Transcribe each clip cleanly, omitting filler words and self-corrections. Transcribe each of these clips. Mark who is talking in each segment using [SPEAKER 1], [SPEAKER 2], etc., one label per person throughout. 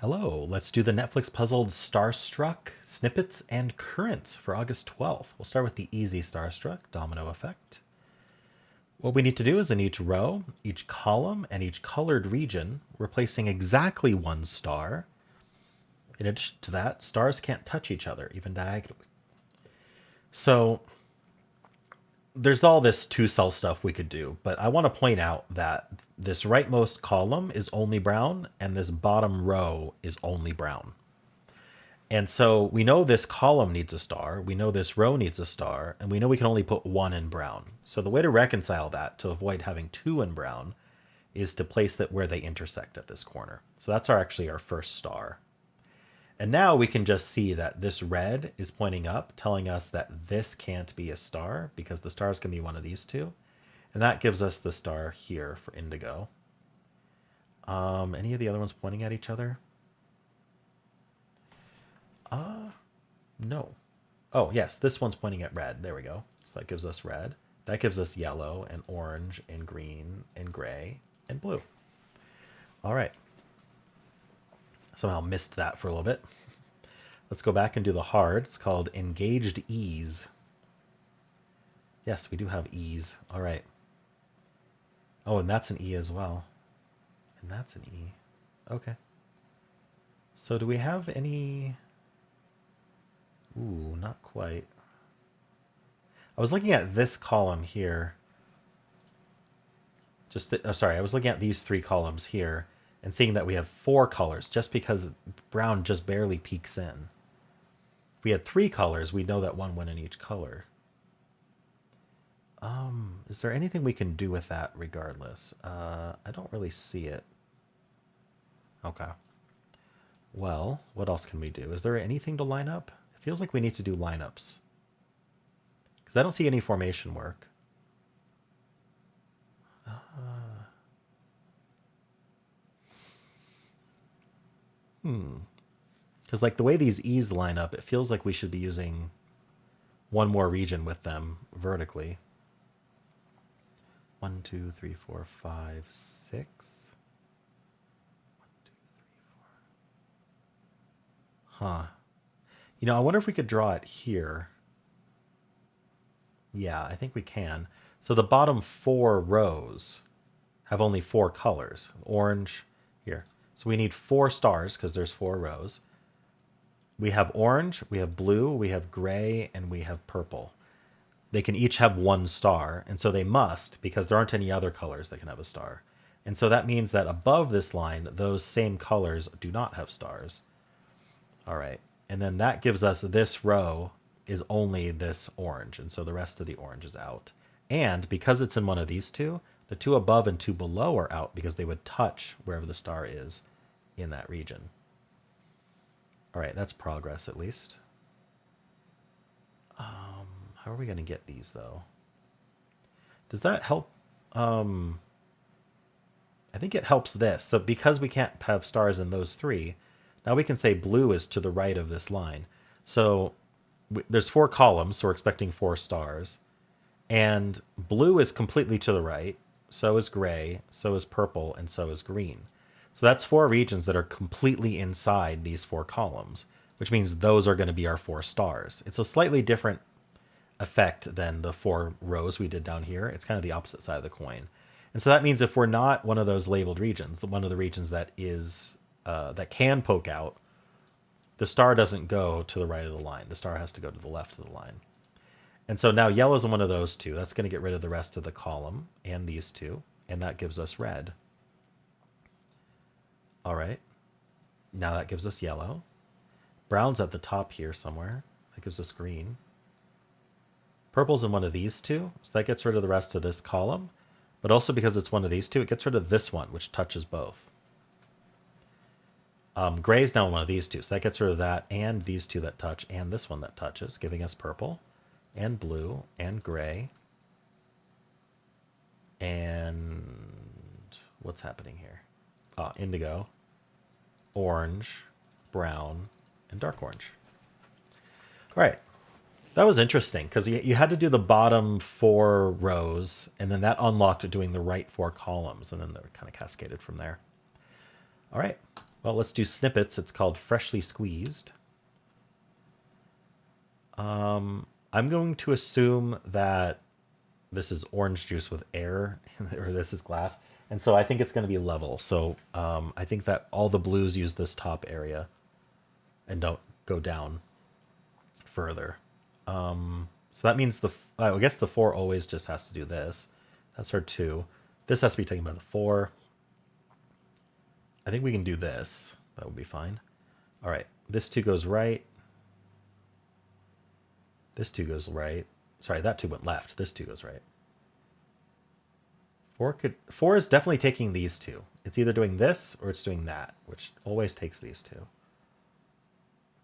[SPEAKER 1] Hello, let's do the Netflix puzzled Starstruck snippets and currents for August 12th. We'll start with the easy Starstruck domino effect. What we need to do is in each row, each column, and each colored region, we're placing exactly one star. In addition to that, stars can't touch each other, even diagonally. So there's all this two cell stuff we could do, but I want to point out that this rightmost column is only brown and this bottom row is only brown. And so we know this column needs a star, we know this row needs a star, and we know we can only put one in brown. So the way to reconcile that to avoid having two in brown is to place it where they intersect at this corner. So that's actually our first star. And now we can just see that this red is pointing up, telling us that this can't be a star because the stars can be one of these two. And that gives us the star here for indigo. Any of the other ones pointing at each other? No. Oh, yes, this one's pointing at red. There we go. So that gives us red. That gives us yellow and orange and green and gray and blue. All right. Somehow missed that for a little bit. Let's go back and do the hard. It's called engaged ease. Yes, we do have ease. All right. Oh, and that's an E as well. And that's an E. Okay. So do we have any... Ooh, not quite. I was looking at this column here. Sorry, I was looking at these three columns here and seeing that we have four colors just because brown just barely peeks in. If we had three colors, we'd know that one went in each color. Is there anything we can do with that regardless? I don't really see it. Okay. Well, what else can we do? Is there anything to line up? It feels like we need to do lineups. Because I don't see any formation work. Because like the way these E's line up, it feels like we should be using one more region with them vertically. 1, 2, 3, 4, 5, 6. 1, 2, 3, 4. Huh. You know, I wonder if we could draw it here. Yeah, I think we can. So the bottom four rows have only four colors. Orange here. So we need four stars because there's four rows. We have orange, we have blue, we have gray, and we have purple. They can each have one star, and so they must, because there aren't any other colors that can have a star. And so that means that above this line, those same colors do not have stars. All right. And then that gives us this row is only this orange, and so the rest of the orange is out. And because it's in one of these two, the two above and two below are out because they would touch wherever the star is in that region. All right, that's progress at least. How are we going to get these though? Does that help? I think it helps this. So because we can't have stars in those three, now we can say blue is to the right of this line. So there's four columns, so we're expecting four stars. And blue is completely to the right. So is gray, so is purple, and so is green. So that's four regions that are completely inside these four columns, which means those are going to be our four stars. It's a slightly different effect than the four rows we did down here. It's kind of the opposite side of the coin. And so that means if we're not one of those labeled regions, one of the regions that is that can poke out, the star doesn't go to the right of the line. The star has to go to the left of the line. And so now yellow is one of those two. That's going to get rid of the rest of the column and these two, and that gives us red. All right. Now that gives us yellow. Brown's at the top here somewhere. That gives us green. Purple's in one of these two, so that gets rid of the rest of this column. But also because it's one of these two, it gets rid of this one, which touches both. Gray's now in one of these two, so that gets rid of that and these two that touch and this one that touches, giving us purple and blue and gray. And what's happening here? Indigo, orange, brown, and dark orange. All right. That was interesting because you had to do the bottom four rows, and then that unlocked doing the right four columns, and then they were kind of cascaded from there. All right. Well, let's do snippets. It's called freshly squeezed. I'm going to assume that this is orange juice with air, or this is glass. And so I think it's going to be level. So I think that all the blues use this top area and don't go down further. So that means I guess the 4 always just has to do this. That's our 2. This has to be taken by the 4. I think we can do this. That would be fine. All right. This 2 goes right. This 2 goes right. Sorry, that 2 went left. This 2 goes right. 4 is definitely taking these 2. It's either doing this or it's doing that, which always takes these 2.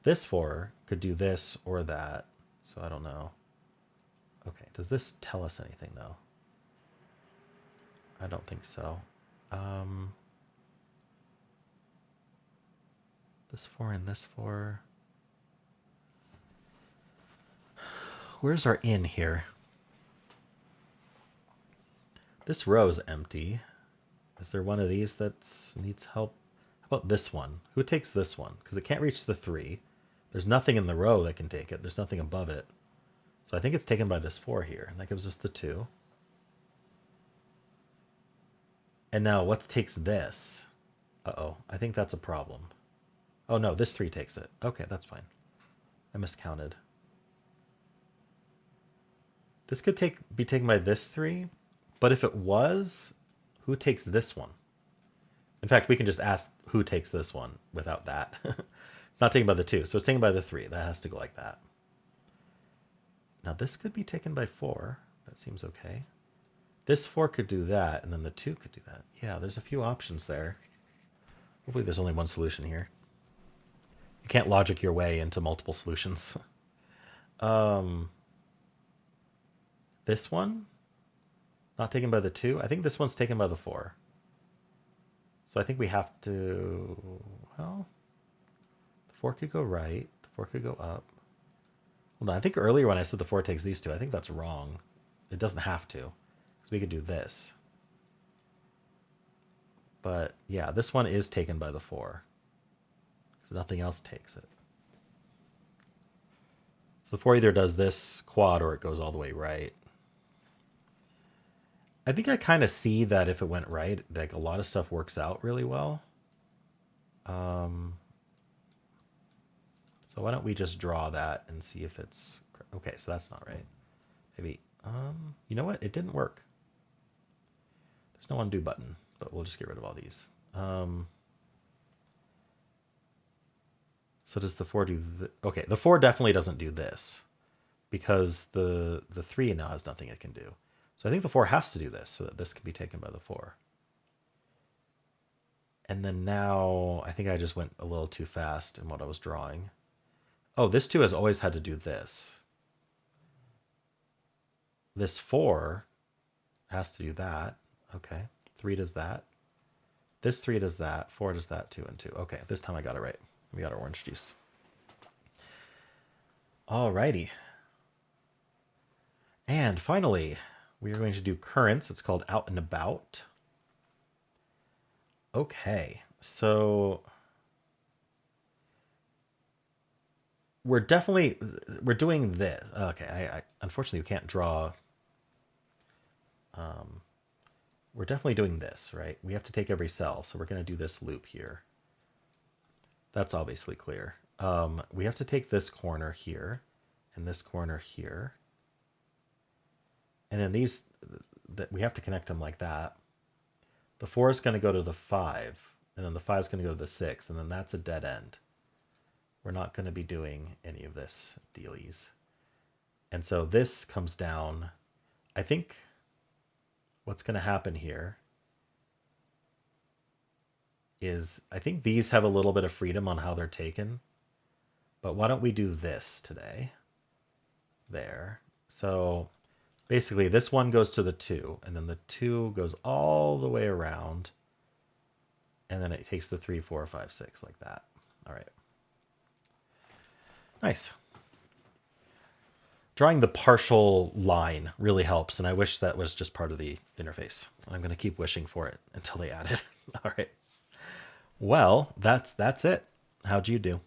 [SPEAKER 1] This 4 could do this or that. So I don't know. Okay, does this tell us anything though? I don't think so. This 4 and this 4. Where's our in here? This row is empty. Is there one of these that needs help? How about this one? Who takes this one? Because it can't reach the 3. There's nothing in the row that can take it. There's nothing above it. So I think it's taken by this 4 here. And that gives us the 2. And now what takes this? Uh-oh. I think that's a problem. Oh, no. This 3 takes it. Okay, that's fine. I miscounted. This could be taken by this 3. But if it was, who takes this one? In fact, we can just ask who takes this one without that. It's not taken by the 2, so it's taken by the 3. That has to go like that. Now this could be taken by 4. That seems okay. This 4 could do that, and then the 2 could do that. Yeah, there's a few options there. Hopefully there's only one solution here. You can't logic your way into multiple solutions. This one? Not taken by the 2? I think this one's taken by the 4. So I think we have to... Well, the 4 could go right. The 4 could go up. Hold on, I think earlier when I said the 4 takes these 2, I think that's wrong. It doesn't have to. Because we could do this. But yeah, this one is taken by the 4. Because nothing else takes it. So the 4 either does this quad or it goes all the way right. I think I kind of see that if it went right, like a lot of stuff works out really well. So why don't we just draw that and see if it's... Okay, so that's not right. Maybe... you know what? It didn't work. There's no undo button, but we'll just get rid of all these. So does the 4 do... Okay, the 4 definitely doesn't do this. Because the 3 now has nothing it can do. So I think the 4 has to do this so that this can be taken by the 4. And then now, I think I just went a little too fast in what I was drawing. Oh, this 2 has always had to do this. This 4 has to do that. Okay. 3 does that. This 3 does that. 4 does that, 2 and 2. Okay, this time I got it right. We got our orange juice. Alrighty. And finally, we are going to do currents. It's called out and about. Okay, so we're doing this. Okay, I unfortunately we can't draw. We're definitely doing this, right? We have to take every cell, so we're going to do this loop here. That's obviously clear. We have to take this corner here and this corner here. And then these, that we have to connect them like that. The 4 is going to go to the 5, and then the 5 is going to go to the 6, and then that's a dead end. We're not going to be doing any of this dealies. And so this comes down. I think what's going to happen here is I think these have a little bit of freedom on how they're taken. But why don't we do this today? There. So basically this one goes to the 2, and then the 2 goes all the way around, and then it takes the 3, 4, 5, 6 like that. All right. Nice. Drawing the partial line really helps, and I wish that was just part of the interface. I'm going to keep wishing for it until they add it. All right. Well, that's it. How'd you do?